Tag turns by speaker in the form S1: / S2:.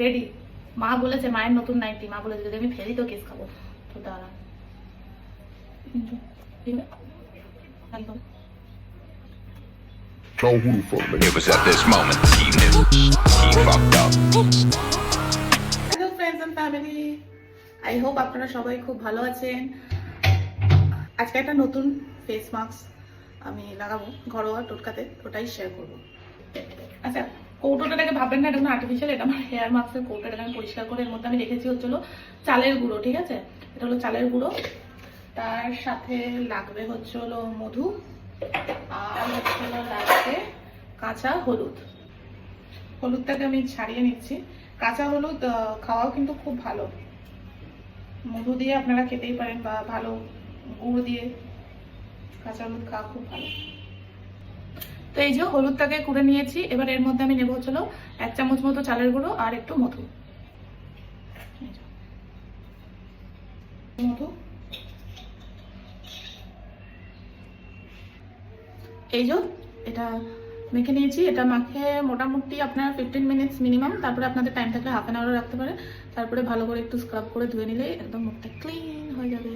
S1: Ready. মা বলেছে, মায়ের নতুন নাইটি, মা বলেছে যদি আমি ফেলি তো কেস খাবো। তো দাঁড়া,
S2: It was at this moment that he knew he fucked up.
S1: Hello friends and family, I hope আপনারা সবাই খুব ভালো আছেন। আজকে একটা নতুন ফেস মাস্ক আমি লাগাবো ঘরোয়া টোটকাতে, ওটাই শেয়ার করবো। আচ্ছা, কৌটোটাকে ভাববেন না এটা কোনো আর্টিফিশিয়াল, এটা আমার হেয়ার মাস্কের কৌটোটাকে আমি পরিষ্কার করে এর মধ্যে আমি রেখেছি হচ্ছিল চালের গুঁড়ো, ঠিক আছে? এটা হলো চালের গুঁড়ো, তার সাথে লাগবে হচ্ছে হলো মধু, আর হচ্ছে হলো লাগবে কাঁচা হলুদ। হলুদটাকে আমি ছাড়িয়ে নিচ্ছি। কাঁচা হলুদ খাওয়াও কিন্তু খুব ভালো, মধু দিয়ে আপনারা খেতেই পারেন বা ভালো গুঁড়ো দিয়ে কাঁচা হলুদ খাওয়া খুব ভালো। তো এই যে হলুদটাকে কুড়ে নিয়েছি, এবার এর মধ্যে আমি নেবো হচ্ছিল 1 চামচ মতো চালের গুঁড়ো আর একটু মধু। এই যে এটা মেখে নিয়েছি, এটা মাখে মোটামুটি আপনার 15 মিনিটস মিনিমাম, তারপরে আপনাদের টাইম থাকলে হাফ অ্যান আওয়ারও রাখতে পারে। তারপরে ভালো করে একটু স্ক্রাব করে ধুয়ে নিলে একদম মুখটা ক্লিন হয়ে যাবে।